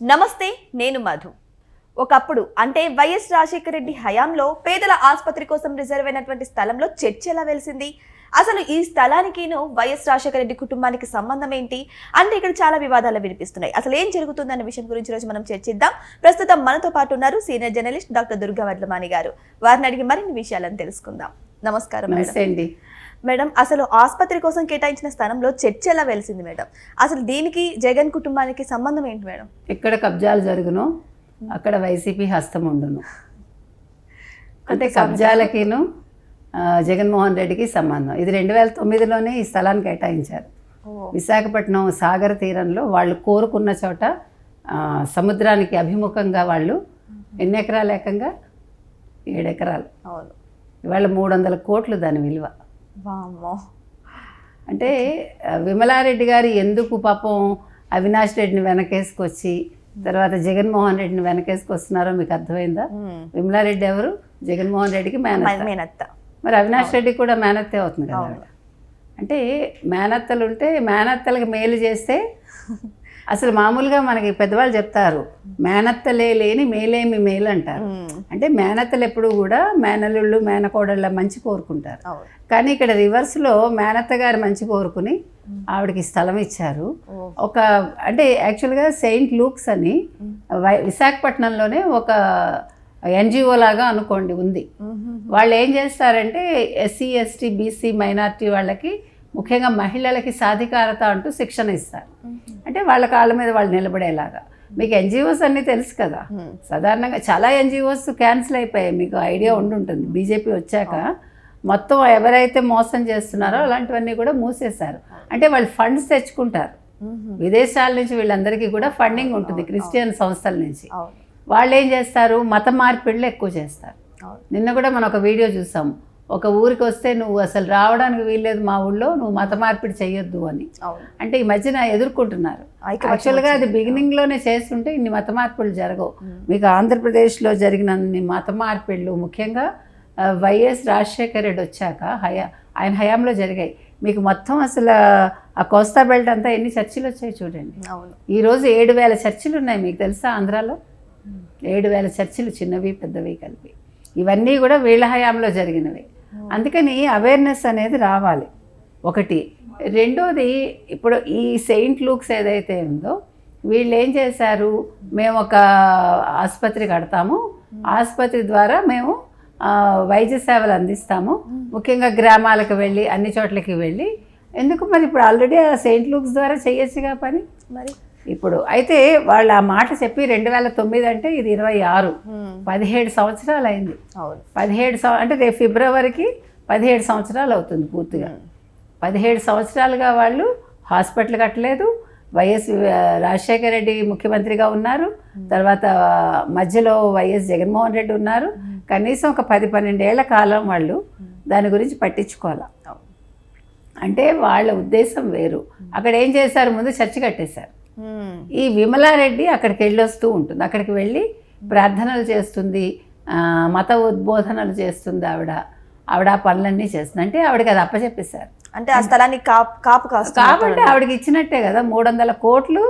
నమస్తే, నేను మధు. ఒకప్పుడు అంటే వైఎస్ రాజశేఖర రెడ్డి హయాంలో పేదల ఆసుపత్రి కోసం రిజర్వ్ అయినటువంటి స్థలంలో చర్చ ఎలా వెలిసింది? అసలు ఈ స్థలానికిను వైఎస్ రాజశేఖర రెడ్డి కుటుంబానికి సంబంధం ఏంటి అంటే ఇక్కడ చాలా వివాదాలు వినిపిస్తున్నాయి. అసలు ఏం జరుగుతుందన్న విషయం గురించి రోజు మనం చర్చిద్దాం. ప్రస్తుతం మనతో పాటు ఉన్నారు senior journalist doctor Durga Vadlamani గారు. వారిని అడిగి మరిన్ని విషయాలను తెలుసుకుందాం. నమస్కారం మేడం. మేడం, అసలు ఆసుపత్రి కోసం కేటాయించిన స్థలంలో చర్చ ఎలా వెలిసింది మేడం? అసలు దీనికి జగన్ కుటుంబానికి సంబంధం ఏంటి మేడం? ఎక్కడ కబ్జాలు జరుగునో అక్కడ వైసీపీ హస్తం ఉండును. అంటే కబ్జాలకిను జగన్మోహన్ రెడ్డికి సంబంధం. ఇది 2009లోనే ఈ స్థలాన్ని కేటాయించారు. విశాఖపట్నం సాగర తీరంలో వాళ్ళు కోరుకున్న చోట సముద్రానికి అభిముఖంగా వాళ్ళు ఎన్ని ఎకరాలు? ఏకంగా 7 ఎకరాలు. ఇవాళ 300 కోట్లు దాని విలువ. అంటే విమలారెడ్డి గారు ఎందుకు పాపం అవినాష్ రెడ్డిని వెనకేసుకొచ్చి తర్వాత జగన్మోహన్ రెడ్డిని వెనకేసుకొస్తున్నారో మీకు అర్థమైందా? విమలారెడ్డి ఎవరు? జగన్మోహన్ రెడ్డికి మేనత్త. మరి అవినాష్ రెడ్డి కూడా మేనత్తే అవుతుంది కదా. అంటే మేనత్తలు ఉంటే మేనత్తలకు మేలు చేస్తే అసలు మామూలుగా మనకి పెద్దవాళ్ళు చెప్తారు, మేనత్తలే లేని మేలేమి మేలు అంటారు. అంటే మేనత్తలు ఎప్పుడు కూడా మేనల్లుళ్ళు మేనకోడళ్ళ మంచి కోరుకుంటారు. కానీ ఇక్కడ రివర్స్లో మేనత్త గారు మంచి కోరుకుని ఆవిడకి స్థలం ఇచ్చారు. ఒక అంటే యాక్చువల్గా సెయింట్ లూక్స్ అని విశాఖపట్నంలోనే ఒక ఎన్జిఓ లాగా అనుకోండి ఉంది. వాళ్ళు ఏం చేస్తారంటే ఎస్సీ ఎస్టీ బీసీ మైనారిటీ వాళ్ళకి ముఖ్యంగా మహిళలకి సాధికారత అంటూ శిక్షణ ఇస్తారు. అంటే వాళ్ళ కాళ్ళ మీద వాళ్ళు నిలబడేలాగా. మీకు ఎన్జిఓస్ అన్నీ తెలుసు కదా, సాధారణంగా చాలా ఎన్జిఓస్ క్యాన్సిల్ అయిపోయాయి, మీకు ఐడియా ఉండుంటుంది. బీజేపీ వచ్చాక మొత్తం ఎవరైతే మోసం చేస్తున్నారో అలాంటివన్నీ కూడా మూసేశారు. అంటే వాళ్ళు ఫండ్స్ తెచ్చుకుంటారు విదేశాల నుంచి, వీళ్ళందరికీ కూడా ఫండింగ్ ఉంటుంది క్రిస్టియన్ సంస్థల నుంచి. వాళ్ళు ఏం చేస్తారు, మత మార్పిడులు ఎక్కువ చేస్తారు. నిన్న కూడా మనం ఒక వీడియో చూసాము, ఒక ఊరికి వస్తే నువ్వు అసలు రావడానికి వీల్లేదు మా ఊళ్ళో, నువ్వు మత మార్పిడి చేయొద్దు అని. అంటే ఈ మధ్యన ఎదుర్కొంటున్నారు. యాక్చువల్గా అది బిగినింగ్లోనే చేస్తుంటే ఇన్ని మత మార్పిడులు జరగవు. మీకు ఆంధ్రప్రదేశ్లో జరిగిన మత మార్పిడులు ముఖ్యంగా వైఎస్ రాజశేఖర రెడ్డి వచ్చాక ఆయన హయాంలో జరిగాయి. మీకు మొత్తం అసలు ఆ కోస్తా బెల్ట్ అంతా ఎన్ని చర్చిలు వచ్చాయి చూడండి. ఈరోజు 7,000 చర్చిలు ఉన్నాయి, మీకు తెలుసా? ఆంధ్రాలో 7,000 చర్చిలు, చిన్నవి పెద్దవి కలిపి. ఇవన్నీ కూడా వీళ్ళ హయాంలో జరిగినవి. అందుకని అవేర్నెస్ అనేది రావాలి ఒకటి. రెండోది, ఇప్పుడు ఈ సెయింట్ లూక్స్ ఏదైతే ఉందో వీళ్ళు ఏం చేశారు, మేము ఒక ఆసుపత్రి కడతాము, ఆసుపత్రి ద్వారా మేము వైద్య సేవలు అందిస్తాము, ముఖ్యంగా గ్రామాలకు వెళ్ళి అన్ని చోట్లకి వెళ్ళి. ఎందుకు మరి ఇప్పుడు ఆల్రెడీ ఆ సెయింట్ లూక్స్ ద్వారా చేయొచ్చుగా పని. మరి ఇప్పుడు అయితే వాళ్ళు ఆ మాట చెప్పి 2009 అంటే ఇది 26, 17 సంవత్సరాలు అయింది. 17 అంటే రేపు ఫిబ్రవరికి 17 సంవత్సరాలు అవుతుంది పూర్తిగా. 17 సంవత్సరాలుగా వాళ్ళు హాస్పిటల్ కట్టలేదు. వైఎస్ రాజశేఖర రెడ్డి ముఖ్యమంత్రిగా ఉన్నారు, తర్వాత మధ్యలో వైఎస్ జగన్మోహన్ రెడ్డి ఉన్నారు. కనీసం ఒక 10-12 ఏళ్ల కాలం వాళ్ళు దాని గురించి పట్టించుకోవాలి. అంటే వాళ్ళ ఉద్దేశం వేరు. అక్కడ ఏం చేశారు, ముందు చర్చి కట్టేశారు. ఈ విమలారెడ్డి అక్కడికి వెళ్ళొస్తూ ఉంటుంది, అక్కడికి వెళ్ళి ప్రార్థనలు చేస్తుంది, మత ఉద్బోధనలు చేస్తుంది. ఆవిడ ఆ పనులన్నీ చేస్తుంది. అంటే ఆవిడకి అది అప్పచెప్పేశారు. అంటే ఆ స్థలాన్ని కాబట్టి ఆవిడకి ఇచ్చినట్టే కదా. 300 కోట్లు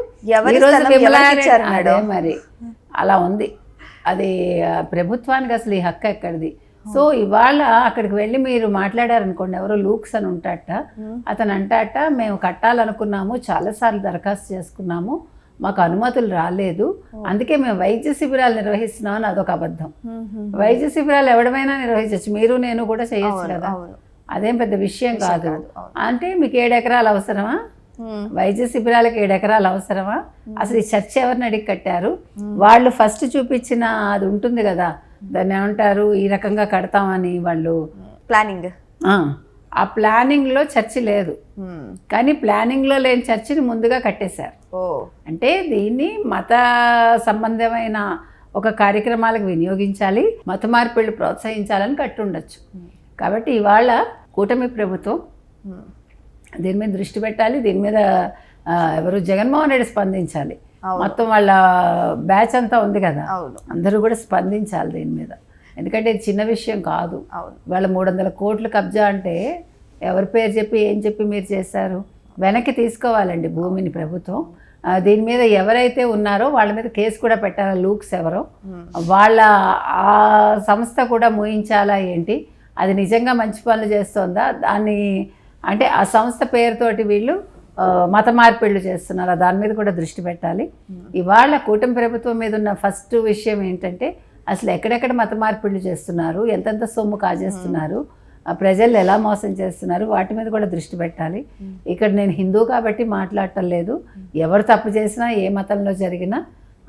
అదే మరి అలా ఉంది. అది ప్రభుత్వానికి అసలు ఈ హక్కు ఎక్కడిది? సో ఇవాళ అక్కడికి వెళ్ళి మీరు మాట్లాడారనుకోండి, ఎవరో లూక్స్ అని ఉంటాట, అతను అంటాట, మేము కట్టాలనుకున్నాము, చాలాసార్లు దరఖాస్తు చేసుకున్నాము, మాకు అనుమతులు రాలేదు, అందుకే మేము వైద్య శిబిరాలు నిర్వహిస్తున్నాం అని. అదొక అబద్ధం. వైద్య శిబిరాలు ఎవడమైనా నిర్వహించవచ్చు, మీరు నేను కూడా చేయొచ్చు కదా, అదేం పెద్ద విషయం కాదు. అంటే మీకు 7 ఎకరాలు అవసరమా? వైద్య శిబిరాలకు 7 ఎకరాలు అవసరమా? అసలు ఈ చర్చ్ ఎవరిని అడిగి కట్టారు? వాళ్ళు ఫస్ట్ చూపించిన అది ఉంటుంది కదా, దాన్ని ఏమంటారు, ఈ రకంగా కడతామని వాళ్ళు ప్లానింగ్. ఆ ప్లానింగ్లో చర్చి లేదు, కానీ ప్లానింగ్లో లేని చర్చిని ముందుగా కట్టేశారు. అంటే దీన్ని మత సంబంధమైన ఒక కార్యక్రమాలకు వినియోగించాలి, మత మార్పిళ్ళు ప్రోత్సహించాలని కట్టుండొచ్చు. కాబట్టి ఇవాళ కూటమి ప్రభుత్వం దీని మీద దృష్టి పెట్టాలి. దీని మీద ఎవరు, జగన్మోహన్ రెడ్డి స్పందించాలి. మొత్తం వాళ్ళ బ్యాచ్ అంతా ఉంది కదా, అందరూ కూడా స్పందించాలి దీని మీద. ఎందుకంటే ఇది చిన్న విషయం కాదు. వాళ్ళ 300 కోట్లు కబ్జా అంటే ఎవరి పేరు చెప్పి ఏం చెప్పి మీరు చేశారు? వెనక్కి తీసుకోవాలండి భూమిని ప్రభుత్వం. దీని మీద ఎవరైతే ఉన్నారో వాళ్ళ మీద కేసు కూడా పెట్టాలా, లూక్స్ ఎవరో వాళ్ళ ఆ సంస్థ కూడా మూయించాలా ఏంటి, అది నిజంగా మంచి పనులు చేస్తోందా, దాన్ని అంటే ఆ సంస్థ పేరుతోటి వీళ్ళు మత మార్పిళ్ళు చేస్తున్నారా, దాని మీద కూడా దృష్టి పెట్టాలి. ఇవాళ కూటమి ప్రభుత్వం మీద ఉన్న ఫస్ట్ విషయం ఏంటంటే అసలు ఎక్కడెక్కడ మత మార్పిళ్ళు చేస్తున్నారు, ఎంతెంత సొమ్ము కాజేస్తున్నారు, ప్రజలు ఎలా మోసం చేస్తున్నారు, వాటి మీద కూడా దృష్టి పెట్టాలి. ఇక్కడ నేను హిందూ కాబట్టి మాట్లాడటం లేదు, ఎవరు తప్పు చేసినా ఏ మతంలో జరిగినా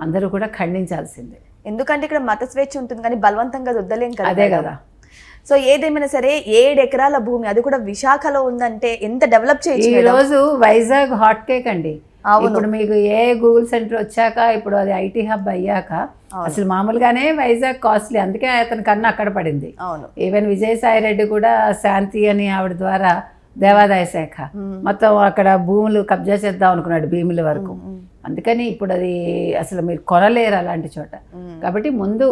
అందరూ కూడా ఖండించాల్సిందే. ఎందుకంటే ఇక్కడ మత స్వేచ్ఛ ఉంటుంది కానీ బలవంతంగా రుద్దలేం కదా. అదే కదా. సో ఏదేమైనా సరే 7 ఎకరాల భూమి, అది కూడా విశాఖలో ఉందంటే ఎంత డెవలప్ చేయొచ్చు. ఈ రోజు వైజాగ్ హాట్ కేక్ అండి. ఇప్పుడు మీకు ఏ గూగుల్ సెంటర్ వచ్చాక, ఇప్పుడు అది ఐటీ హబ్ అయ్యాక అసలు మామూలుగానే వైజాగ్ కాస్ట్లీ, అందుకే అతని కన్నా అక్కడ పడింది. ఈవెన్ విజయసాయి రెడ్డి కూడా శాంతి అని ఆవిడ ద్వారా దేవాదాయ శాఖ మొత్తం అక్కడ భూములు కబ్జా చేద్దాం అనుకున్నాడు భీముల వరకు. అందుకని ఇప్పుడు అది అసలు మీరు కొనలేరు అలాంటి చోట. కాబట్టి ముందు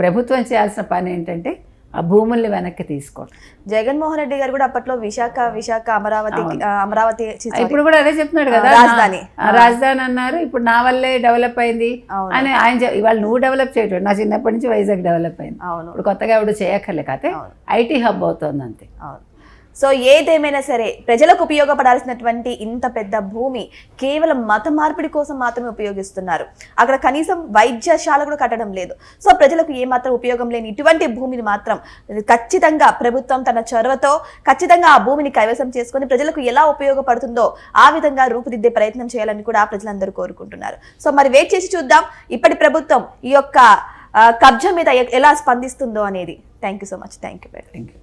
ప్రభుత్వం చేయాల్సిన పని ఏంటంటే ఆ భూముల్ని వెనక్కి తీసుకోండి. జగన్మోహన్ రెడ్డి గారు కూడా అప్పట్లో విశాఖ అమరావతి ఇప్పుడు కూడా అదే చెప్తున్నాడు కదా, రాజధాని అన్నారు. ఇప్పుడు నా వల్లే డెవలప్ అయింది అని ఆయన ఇవాళ నువ్వు డెవలప్ చేయటం, నా చిన్నప్పటి నుంచి వైజాగ్ డెవలప్ అయింది. ఇప్పుడు కొత్తగా ఇప్పుడు చేయక్కర్లే కాతే ఐటీ హబ్ అవుతుంది అంతే. సో ఏదేమైనా సరే ప్రజలకు ఉపయోగపడాల్సినటువంటి ఇంత పెద్ద భూమి కేవలం మత మార్పిడి కోసం మాత్రమే ఉపయోగిస్తున్నారు. అక్కడ కనీసం వైద్యశాల కూడా కట్టడం లేదు. సో ప్రజలకు ఏమాత్రం ఉపయోగం లేని ఇటువంటి భూమిని మాత్రం ఖచ్చితంగా ప్రభుత్వం తన చొరవతో ఖచ్చితంగా ఆ భూమిని కైవసం చేసుకొని ప్రజలకు ఎలా ఉపయోగపడుతుందో ఆ విధంగా రూపుదిద్దే ప్రయత్నం చేయాలని కూడా ప్రజలందరూ కోరుకుంటున్నారు. సో మరి వెయిట్ చేసి చూద్దాం ఇప్పటి ప్రభుత్వం ఈ యొక్క కబ్జా మీద ఎలా స్పందిస్తుందో అనేది. Thank you so much. Thank you.